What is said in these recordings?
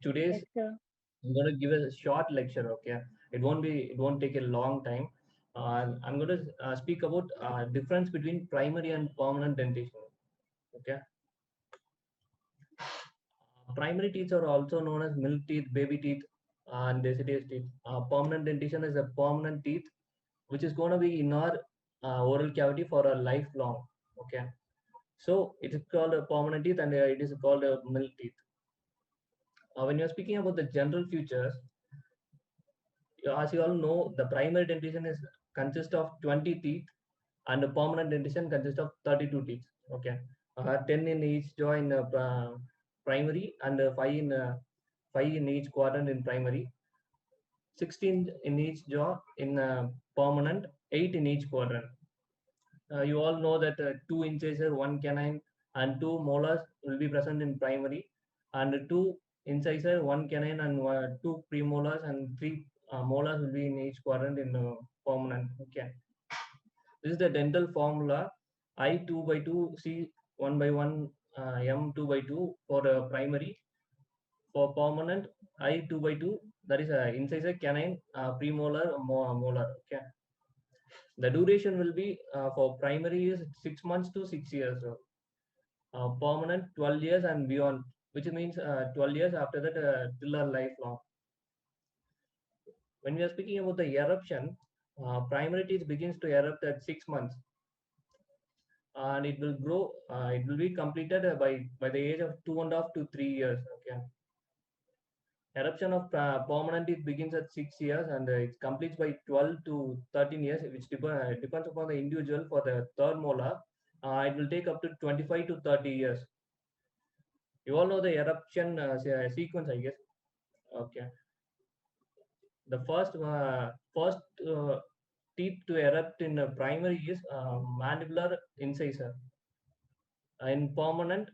Today's Yes, sir. I'm going to give a short lecture. Okay, it won't take a long time. I'm going to speak about difference between primary and permanent dentition. Okay, primary teeth are also known as milk teeth, baby teeth, and deciduous teeth. Permanent dentition is a permanent teeth which is going to be in our oral cavity for a lifelong. Okay, so it is called a permanent teeth, and it is called a milk teeth. When you're speaking about the general features, as you all know, the primary dentition is consists of 20 teeth, and the permanent dentition consists of 32 teeth. Okay, 10 in each jaw in primary, and 5 in each quadrant in primary, 16 in each jaw in permanent, 8 in each quadrant. You all know that two incisors, one canine, and two molars will be present in primary, and two incisors, one canine, and two premolars, and three molars will be in each quadrant in permanent. Okay, this is the dental formula: I 2 by 2, C 1 by 1, M 2 by 2 for primary. For permanent, I 2 by 2, that is incisor, canine, premolar, molar. Okay, the duration will be for primary is 6 months to 6 years. Permanent 12 years and beyond, which means 12 years after that till our lifelong. When we are speaking about the eruption, primary teeth begins to erupt at 6 months, and it will grow. It will be completed by the age of 2.5 to 3 years. Okay, eruption of permanent teeth begins at 6 years, and it completes by 12 to 13 years, which depends upon the individual. For the third molar, it will take up to 25 to 30 years. You all know the eruption sequence, I guess. Okay, the first teeth to erupt in primary is mandibular incisor. In permanent,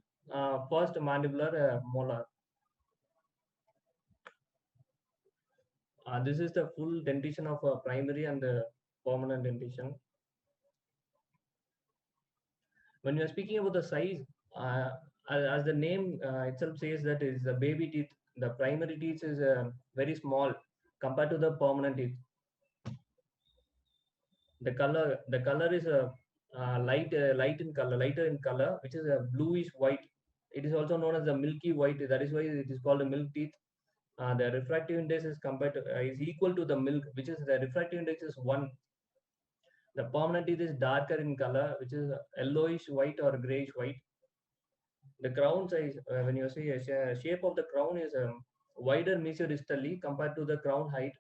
first mandibular molar. This is the full dentition of primary and permanent dentition. When you are speaking about the size, uh, as the name itself says, that is the baby teeth. The primary teeth is very small compared to the permanent teeth. The color is light in color, lighter in color, which is a bluish white. It is also known as the milky white. That is why it is called a milk teeth. The refractive index is compared to is equal to the milk, which is the refractive index is 1. The permanent teeth is darker in color, which is yellowish white or grayish white. The crown size, when you see shape of the crown is wider mesodistally compared to the crown height,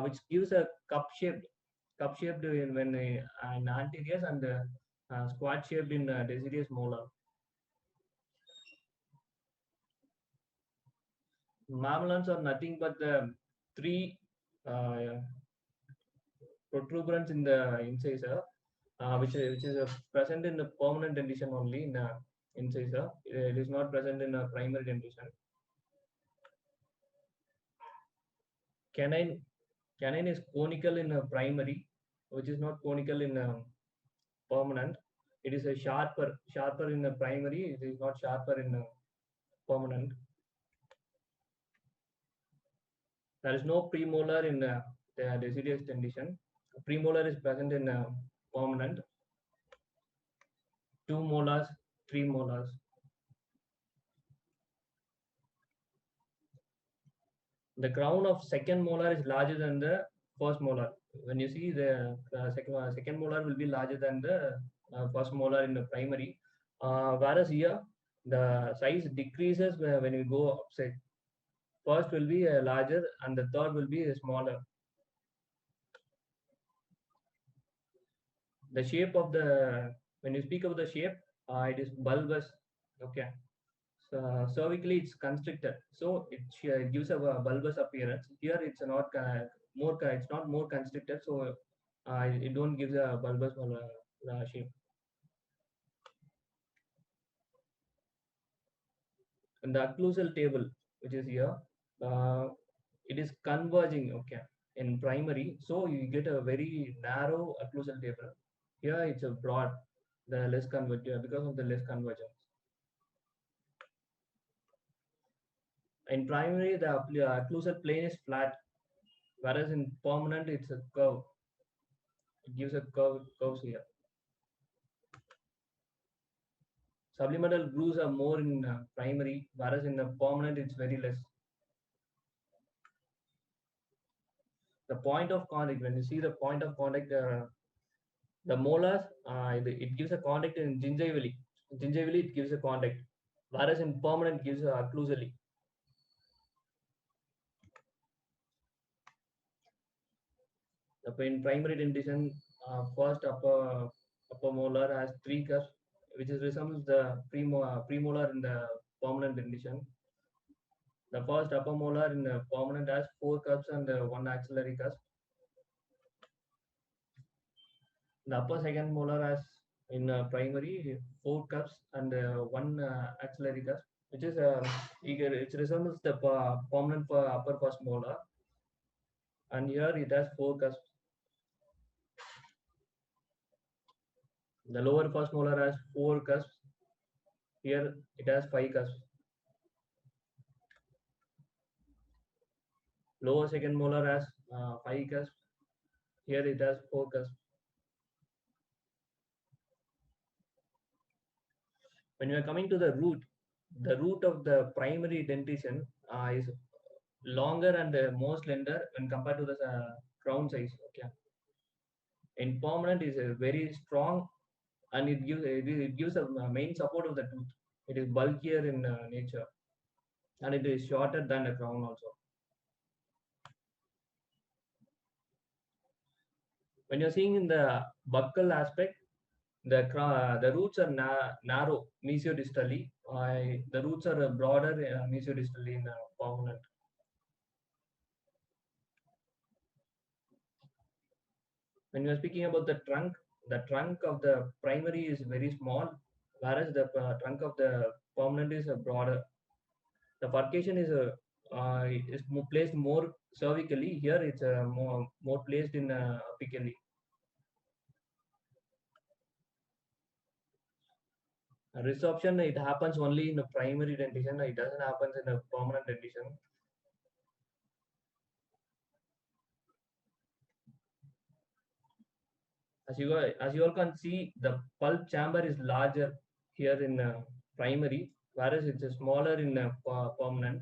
which gives a cup shaped in anteriors, and squat shaped in deciduous molar. Mamelons are nothing but the three uh, protuberance in the incisor, which is present in the permanent dentition only in incisor. It is not present in a primary dentition. Canine canine is conical in a primary, which is not conical in permanent. It is a sharper in the primary. It is not sharper in permanent. There is no premolar in the deciduous dentition. Premolar is present in permanent. Two molars, three molars. The crown of second molar is larger than the first molar. When you see the second molar will be larger than the first molar in the primary, whereas here the size decreases when you go upside. First will be larger, and the third will be smaller. The shape of the When you speak of the shape, it is bulbous. Okay, so cervically it's constricted, so it gives a bulbous appearance. Here it's not it's not more constricted, so it don't give a bulbous shape. And the occlusal table, which is here, uh, it is converging. Okay, in primary, so you get a very narrow occlusal table. Here it's a broad, the less convergent, because of the less convergence. In primary, the occlusal plane is flat, whereas in permanent, it's a curve. It gives a curves here. Subliminal grooves are more in primary, whereas in permanent, it's very less. The point of contact, when you see the point of contact, the molars, it gives a contact in gingivally. Gingivally, it gives a contact, whereas in permanent, it gives occlusally. In primary dentition, first upper molar has three cusps, which is resembles the premolar in the permanent dentition. The first upper molar in the permanent has four cusps and one axillary cusp. The upper second molar has in primary four cusps and one axillary cusp, which is it resembles the permanent upper first molar, and here it has four cusps. The lower first molar has four cusps. Here it has five cusps. Lower second molar has five cusps. Here it has four cusps. When you are coming to the root of the primary dentition is longer and more slender when compared to the crown size. Okay. In permanent is very strong, and it gives a main support of the tooth. It is bulkier in nature, and it is shorter than the crown also. When you're seeing in the buccal aspect, the roots are narrow mesiodistally. The roots are broader mesiodistally in permanent. When we are speaking about the trunk of the primary is very small, whereas the trunk of the permanent is broader. The furcation is placed more cervically. Here it's more placed in apically. Resorption, it happens only in the primary dentition. It doesn't happen in a permanent dentition. As you all can see, the pulp chamber is larger here in primary, whereas it's smaller in permanent.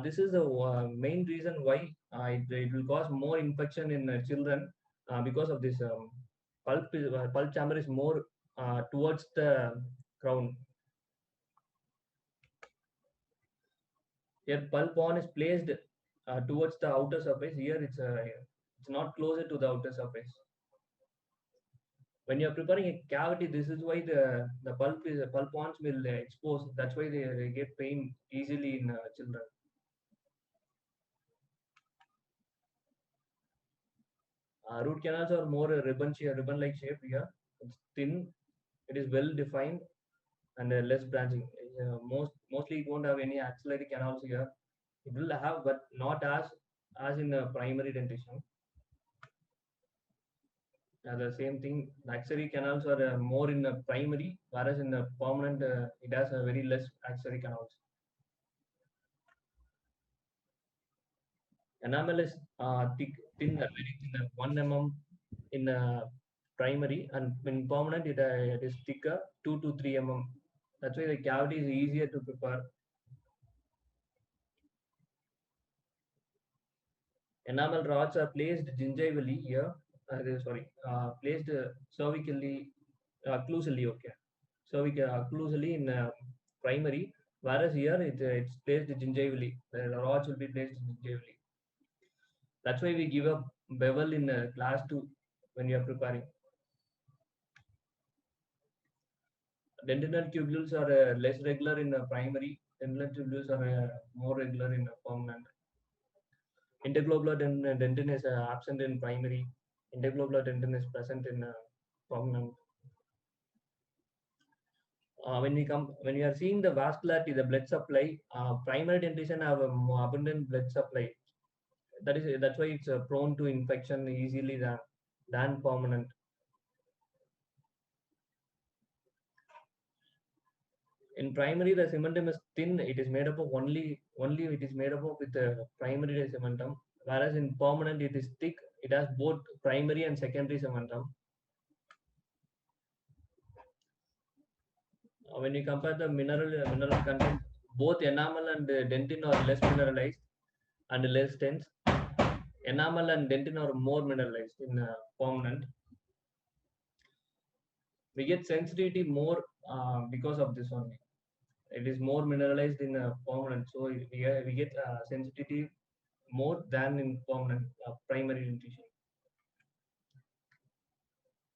This is the main reason why it will cause more infection in children because of this pulp chamber is more towards the crown. Here pulp on is placed towards the outer surface. Here it's not closer to the outer surface. When you are preparing a cavity, this is why the pulp ons will expose. That's why they get pain easily in children. Root canals are more ribbon-like shape here. It's thin. It is well defined and less branching. Mostly it won't have any axillary canals here. It will have, but not as in primary dentition. The same thing. The axillary canals are more in the primary, whereas in the permanent it has a very less axillary canals. Enamel is thin, very thin, 1 mm in primary, and in permanent it is thicker, 2 to 3 mm. That's why the cavity is easier to prepare. Enamel rods are placed gingivally here. Placed cervically, occlusally. Okay, occlusally in primary, whereas here it's placed gingivally. The rods will be placed gingivally. That's why we give a bevel in class 2 when you are preparing. Dentinal tubules are less regular in primary. Dentinal tubules are more regular in permanent. Interglobular dentin is absent in primary. Interglobular dentin is present in permanent. When we are seeing the vascularity, the blood supply, primary dentition have abundant blood supply. That's why it's prone to infection easily than permanent. In primary, the cementum is thin. It is made up of only it is made up of with the primary cementum. Whereas in permanent, it is thick. It has both primary and secondary cementum. When you compare the mineral content, both enamel and dentin are less mineralized and less dense. Enamel and dentin are more mineralized in permanent. We get sensitivity more because of this only. It is more mineralized in permanent, so we get sensitivity more than in permanent primary dentition.